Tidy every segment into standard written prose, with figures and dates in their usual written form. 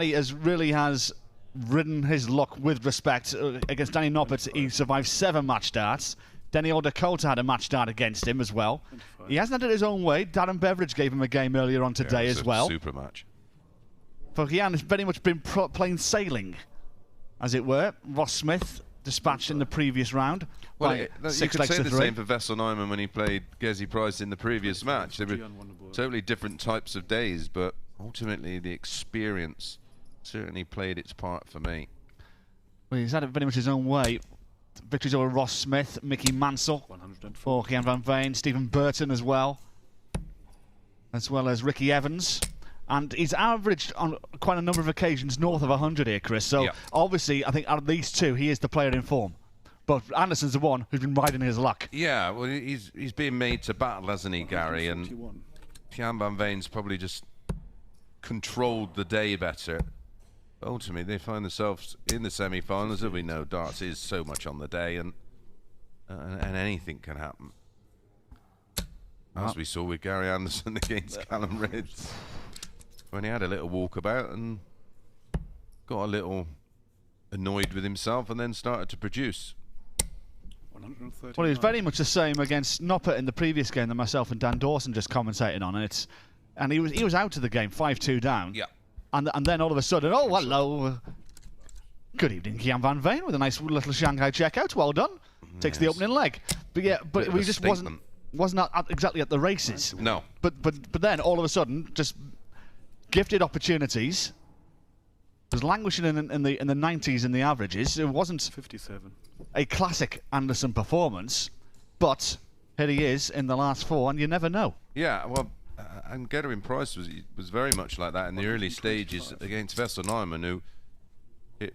He really has ridden his luck with respect. Against Danny Noppert, he survived 7 match darts. Denny Dakota had a match dart against him as well. 25. He hasn't had it his own way. Darren Beveridge gave him a game earlier on today as well. Super match. For Gian, it's very much been plain sailing, as it were. Ross Smith dispatched in the previous round. Well, you could say the same for Vessel Nyman when he played Gezi Price in the previous match. They were totally different types of days, but ultimately the experience certainly played its part for me. Well, he's had it very much his own way. Victories over Ross Smith, Mickey Mansell for Gian Van Veen, Stephen Burton as well as Ricky Evans. And he's averaged on quite a number of occasions north of 100 here, Chris. So obviously, I think out of these two, he is the player in form. But Anderson's the one who's been riding his luck. Yeah, well, he's being made to battle, hasn't he, Gary? And Gian Van Veen's probably just controlled the day better. Ultimately, they find themselves in the semi-finals. As we know, darts is so much on the day, and anything can happen. As we saw with Gary Anderson against Callum Ribs, when he had a little walkabout and got a little annoyed with himself, and then started to produce. Well, he was very much the same against Noppert in the previous game that myself and Dan Dawson just commentated on, and he was out of the game 5-2 down. Yeah. And then all of a sudden, oh, hello. Good evening, Gian Van Veen, with a nice little Shanghai checkout. Well done. Takes the opening leg. But yeah, but he just wasn't exactly at the races. No. But then all of a sudden, just gifted opportunities. Was languishing in the 90s in the averages. It wasn't 57. A classic Anderson performance, but here he is in the last 4, and you never know. Yeah, well. And Geraint Price was very much like that in the early stages against Vessel Nyman, who hit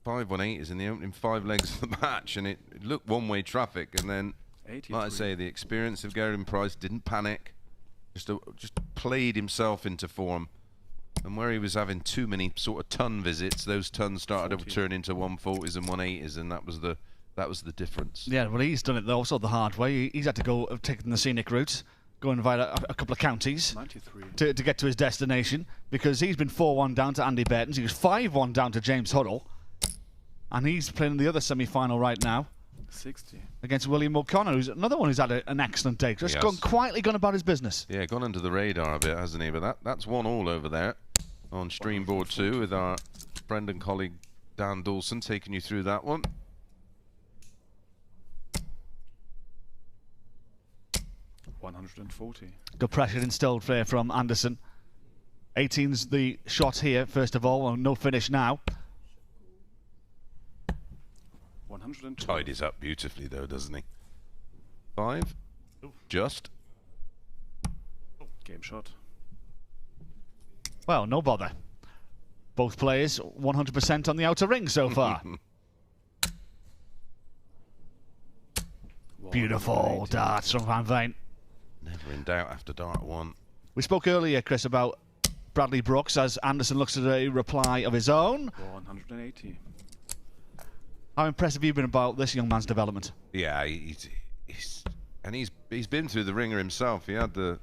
5-1-8s in the opening 5 legs of the match, and it looked one-way traffic. And then, like I say, the experience of Geraint Price didn't panic, just played himself into form. And where he was having too many sort of ton visits, those tons started to turn into 140s and 180s, and that was the difference. Yeah, well, he's done it also the hard way. He's had to go taking the scenic route. Going via a couple of counties to get to his destination, because he's been 4-1 down to Andy Burtons. He was 5-1 down to James Huddle, and he's playing the other semi-final right now 60 against William O'Connor, who's another one who's had an excellent day. Just quietly gone about his business. Yeah, gone under the radar a bit, hasn't he? But that's 1-all over there on Streamboard 2 with our friend and colleague Dan Dawson taking you through that one. $140. Good pressure instilled there from Anderson. 18's the shot here, first of all. No finish now. 112. Tidies up beautifully, though, doesn't he? 5. Just. Game shot. Well, no bother. Both players 100% on the outer ring so far. Beautiful darts from Van Veen. Never in doubt after dart 1. We spoke earlier, Chris, about Bradley Brooks as Anderson looks at a reply of his own. 180. How impressive have you been about this young man's development? Yeah, he's been through the ringer himself. He had the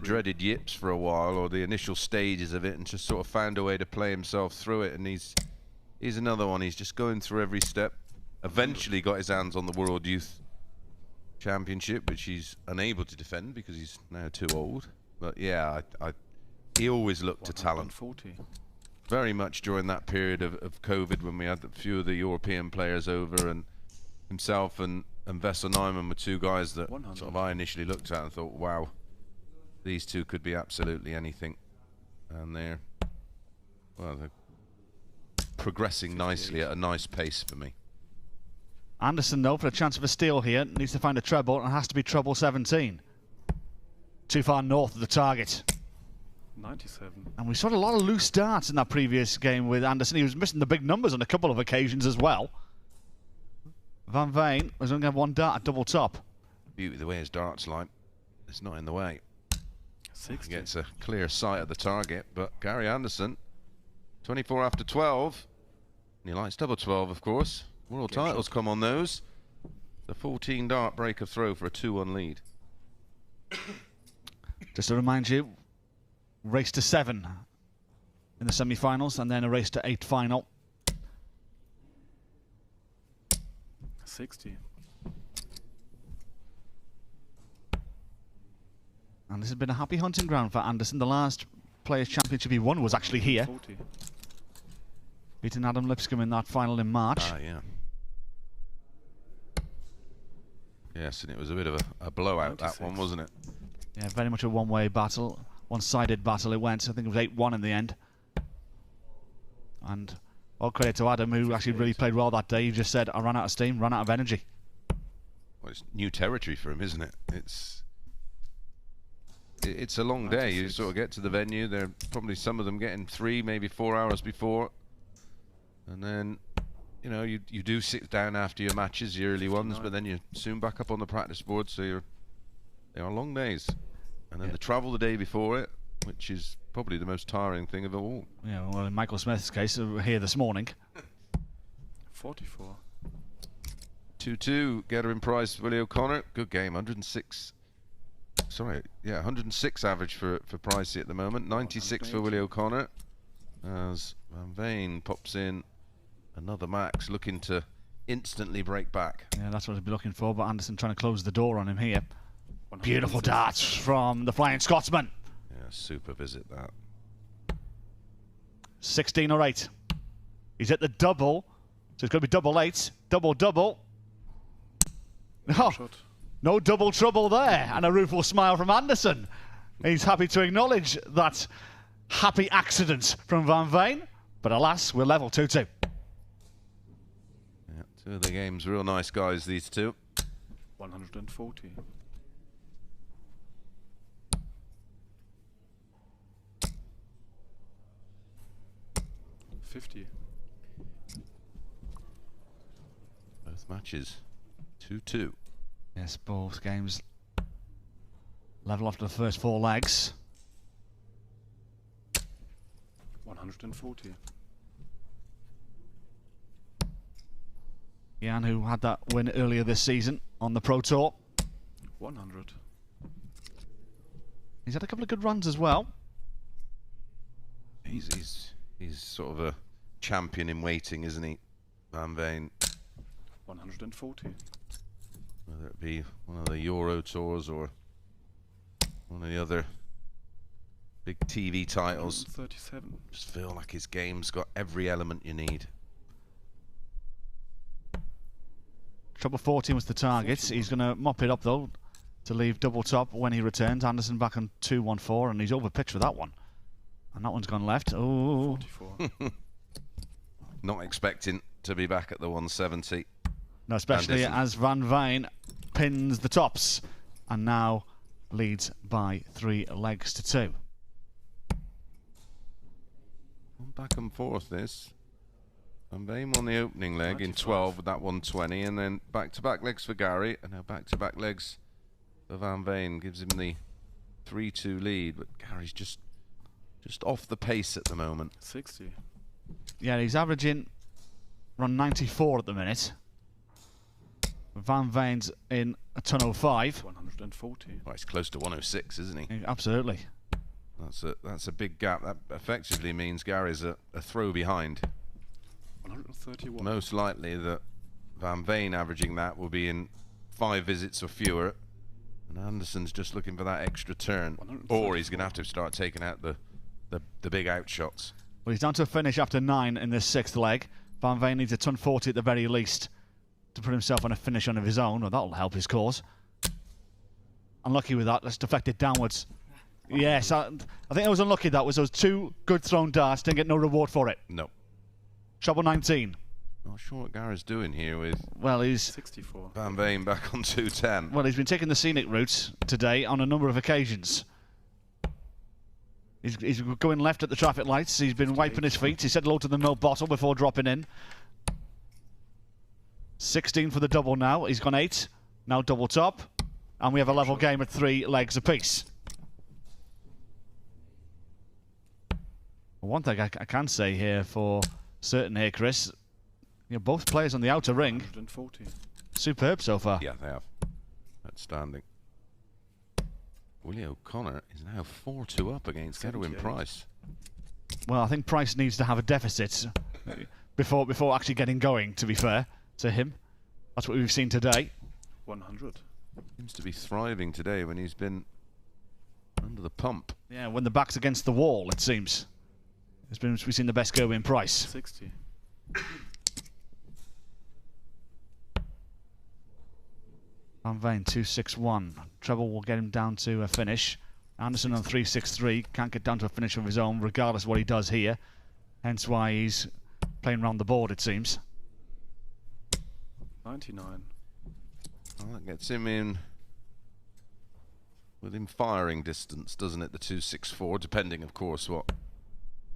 dreaded yips for a while, or the initial stages of it, and just sort of found a way to play himself through it. And he's another one. He's just going through every step. Eventually got his hands on the World Youth Championship, which he's unable to defend because he's now too old. But yeah, he always looked to talent. 40. Very much during that period of COVID, when we had a few of the European players over, and himself and Vessel Nyman were two guys that sort of I initially looked at and thought, wow, these two could be absolutely anything. And they're progressing nicely at a nice pace for me. Anderson, though, for a chance of a steal here, needs to find a treble, and has to be treble 17. Too far north of the target. 97. And we saw a lot of loose darts in that previous game with Anderson. He was missing the big numbers on a couple of occasions as well. Van Veen was only going to have 1 dart at double top. Beauty of the way his darts like. It's not in the way. 60. He gets a clear sight of the target, but Gary Anderson, 24 after 12. And he likes double 12, of course. World titles come on those. The 14 dart breaker throw for a 2-1 lead. Just to remind you, race to 7 in the semi-finals, and then a race to 8th final. 60. And this has been a happy hunting ground for Anderson. The last Players' Championship he won was actually here, 40. beating Adam Lipscomb in that final in March. Ah, yeah. Yes, and it was a bit of a blowout, 96. that one, wasn't it? Yeah, very much a one-way battle, one-sided battle it went. I think it was 8-1 in the end. And all credit to Adam, who actually really played well that day. He just said, I ran out of steam, ran out of energy. Well, it's new territory for him, isn't it? It's a long day. You sort of get to the venue. They're probably some of them getting 3, maybe 4 hours before, and then, you know, you do sit down after your matches, the early ones, but then you're soon back up on the practice board. So they are long days, and then the travel the day before it, which is probably the most tiring thing of all. Yeah, well, in Michael Smith's case, we're here this morning. 44. 2-2, Getter in Price, Willie O'Connor. Good game, 106. Sorry, yeah, 106 average for Pricey at the moment. 96 for Willie O'Connor. As Van Veen pops in another max, looking to instantly break back. Yeah, that's what I'd be looking for, but Anderson trying to close the door on him here. Beautiful darts from the Flying Scotsman. Yeah, super visit that. 16 or 8. He's at the double, so it's going to be double 8. Double. Oh, Shot. no double trouble there, and a rueful smile from Anderson. He's happy to acknowledge that happy accident from Van Veen, but alas, we're level 2-2. Yeah, two of the games, real nice guys, these two. 140. 50. Both matches 2-2. Yes, both games level after the first 4 legs. 140. Gian, who had that win earlier this season on the Pro Tour. 100. He's had a couple of good runs as well. He's sort of a champion in waiting, isn't he, Van Veen? 140. Whether it be one of the Euro tours or one of the other big TV titles. 37. Just feel like his game's got every element you need. Treble 14 was the target. He's going to mop it up though to leave double top when he returns. Anderson back on 2-1-4, and he's over pitch for that one. And that one's gone left. Oh, 44. Not expecting to be back at the 170. no, especially Anderson. as Van Veen pins the tops and now leads by 3 legs to 2. Back and forth this. Van Veen won the opening leg 95. in 12 with that 120, and then back-to-back legs for Gary, and now back-to-back legs for Van Veen. Gives him the 3-2 lead, but Gary's just off the pace at the moment. 60. Yeah, he's averaging around 94 at the minute. Van Veen's in a ton 05. 140. Well, he's close to 106, isn't he? Absolutely. That's a big gap. That effectively means Gary's a throw behind. 131. Most likely that Van Veen averaging that will be in 5 visits or fewer, and Anderson's just looking for that extra turn, or he's going to have to start taking out the big out shots. Well, he's down to a finish after 9 in this 6th leg. Van Veen needs a ton 40 at the very least to put himself on a finish on of his own. Well, that'll help his cause. Unlucky with that. That's deflected downwards. Yes, I think I was unlucky. That was those 2 good thrown darts. Didn't get no reward for it. No. Treble 19. Not sure what Gary's doing here with Well, he's 64. Van Veen back on 210. well, he's been taking the scenic route today on a number of occasions. He's going left at the traffic lights. He's been wiping his feet. He said hello to the milk bottle before dropping in. 16 for the double now. He's gone 8. Now double top. And we have a level game at 3 legs apiece. One thing I can say here for certain here, Chris, you know, both players on the outer ring, 140. superb so far. Yeah, they have. Outstanding. Willie O'Connor is now 4-2 up against Edwin 78. Price. Well, I think Price needs to have a deficit before actually getting going, to be fair to him. That's what we've seen today. 100. Seems to be thriving today when he's been under the pump. Yeah, when the back's against the wall, it seems. We've seen the best go in Price. 60. Van Veen 2-6-1. Treble will get him down to a finish. Anderson on 3-6-3. Can't get down to a finish of his own, regardless of what he does here. Hence why he's playing around the board, it seems. 99. Well, that gets him in within firing distance, doesn't it? The 2-6-4, depending, of course, what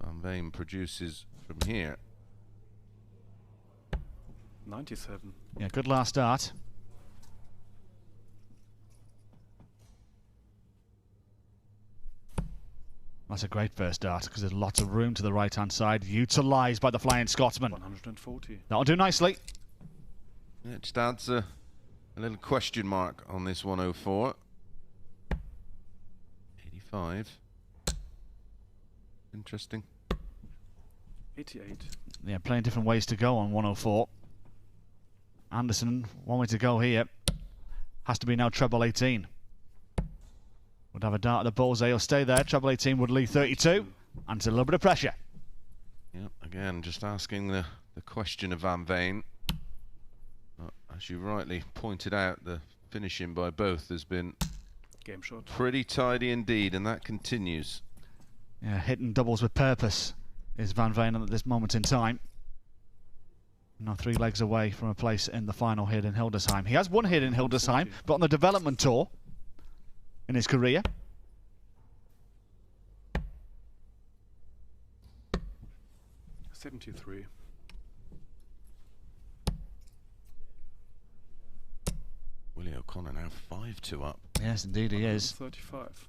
Van Veen produces from here. 97. Yeah, good last start. That's a great first start because there's lots of room to the right-hand side, utilised by the Flying Scotsman. 140. That'll do nicely. Yeah, it just adds a little question mark on this 104. 85. Interesting. 88. Yeah, plenty of different ways to go on 104. Anderson, one way to go here. Has to be now treble 18. Would have a dart at the bullseye. He'll stay there. Treble 18 would leave 32. And it's a little bit of pressure. Yep, again, just asking the question of Van Veen. As you rightly pointed out, the finishing by both has been Game shot. pretty tidy indeed, and that continues. Yeah, hitting doubles with purpose is Van Veen at this moment in time. Now 3 legs away from a place in the final here in Hildesheim. He has one hit in Hildesheim, but on the development tour in his career. $73. Willie O'Connor now 5-2 up. Yes, indeed he is. 35.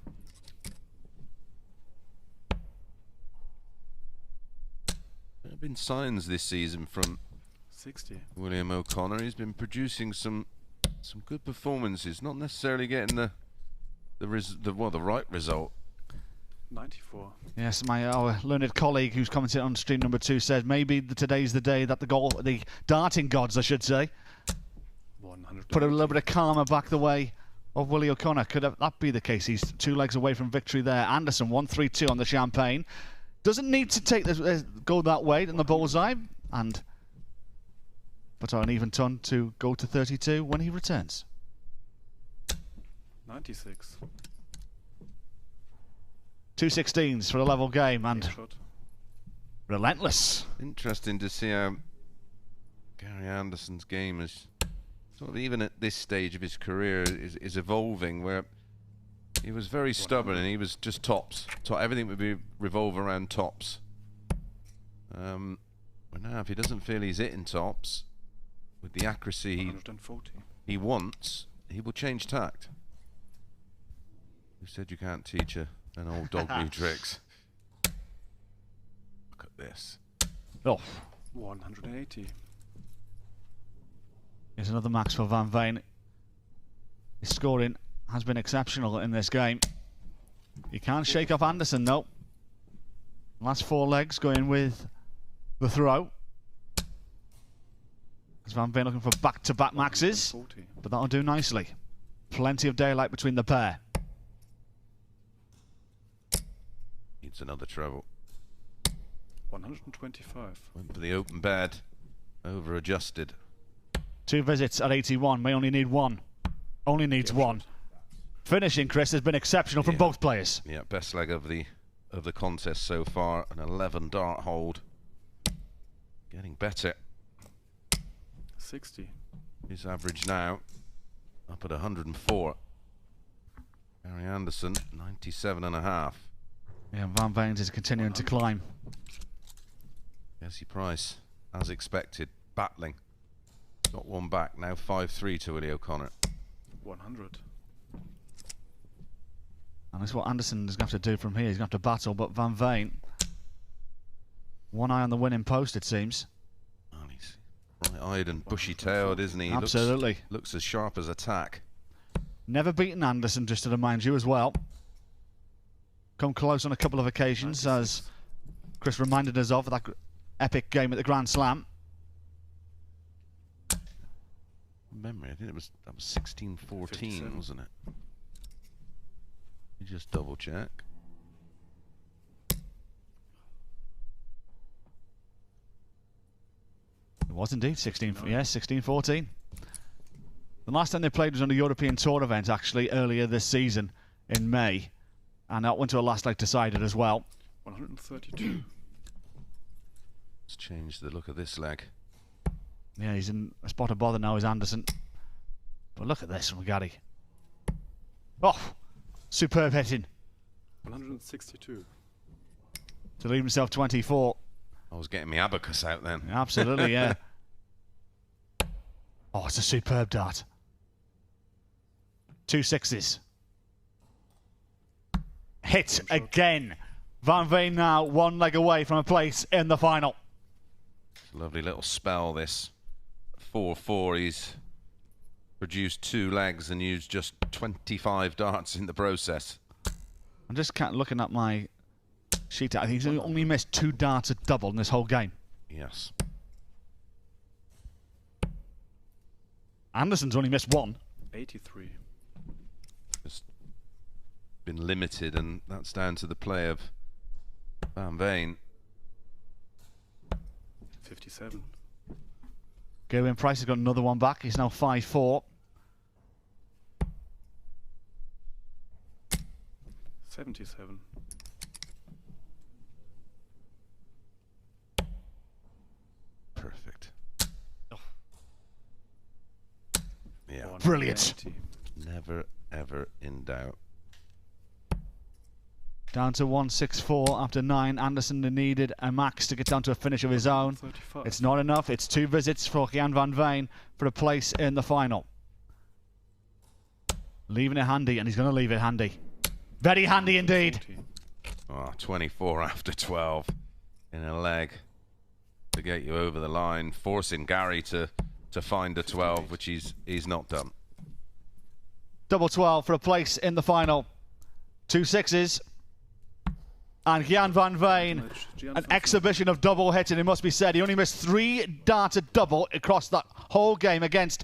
There have been signs this season from 60. William O'Connor. He's been producing some good performances, not necessarily getting the right result. 94. Yes, our learned colleague who's commented on stream number 2 said maybe today's the day that the darting gods, I should say, 100. put a little bit of karma back the way of Willie O'Connor. Could that be the case? He's 2 legs away from victory there. Anderson 1-3-2 on the champagne. Doesn't need to take go that way in the bullseye, and put on an even ton to go to 32 when he returns. 96. 2 16s for a level game, and Game shot. Relentless. Interesting to see how Gary Anderson's game is sort of, even at this stage of his career, is evolving, where he was very stubborn and he was just tops. Everything would revolve around tops. But now if he doesn't feel he's hitting tops with the accuracy 140. he wants, he will change tact. Who said you can't teach an old dog new tricks? Look at this. Oh, 180. here's another max for Van Veen. His scoring has been exceptional in this game. You can't shake off Anderson, though. Last 4 legs going with the throw. As Van Veen looking for back-to-back maxes, 140. but that'll do nicely. Plenty of daylight between the pair. Needs another treble. 125. Went for the open bed. Over adjusted. 2 visits at 81. May only need 1. Only needs 1. Finishing, Chris, has been exceptional from both players. Yeah, best leg of the contest so far. An 11 dart hold. Getting better. 60. His average now up at 104. Gary Anderson 97.5. Yeah, Van Veen's is continuing to climb. Jesse Price, as expected, battling. Got one back now. 5-3 to Willie O'Connor. 100. And that's what Anderson is going to have to do from here. He's going to have to battle, but Van Veen, one eye on the winning post, it seems. Oh, he's bright-eyed and bushy-tailed, isn't he? Absolutely. Looks as sharp as a tack. Never beaten Anderson, just to remind you as well. Come close on a couple of occasions, 96. as Chris reminded us of that epic game at the Grand Slam. Memory, I think that was 16-14, wasn't it? You just double check. It was indeed 16-14. The last time they played was on a European Tour event, actually, earlier this season in May. And that went to a last leg decided as well. 132. Let's change the look of this leg. Yeah, he's in a spot of bother now, is Anderson. But look at this from Gary. Oh, superb hitting. 162. To leave himself 24. I was getting my abacus out then. Absolutely, yeah. Oh, it's a superb dart. 2 sixes. Hit again. Van Veen now 1 leg away from a place in the final. Lovely little spell, this. 4-4, he's produced 2 legs and used just 25 darts in the process. I'm just looking at my sheet. I think he's only missed 2 darts at double in this whole game. Yes. Anderson's only missed 1. 83. Just been limited, and that's down to the play of Van Veen. 57. Gerwin Price has got another one back. He's now 5-4. 77. Perfect. Oh. Yeah. Brilliant. 180. Never, ever in doubt. Down to 164 after 9. Anderson needed a max to get down to a finish of his own. 35. It's not enough. It's 2 visits for Gian Van Veen for a place in the final. Leaving it handy, and he's going to leave it handy. Very handy indeed. 40. Oh, 24 after 12 in a leg to get you over the line, forcing Gary to find a 12, which he's not done. Double 12 for a place in the final. 2 sixes. And Gian Van Veen, an exhibition of double hitting, it must be said. He only missed 3 darts at double across that whole game against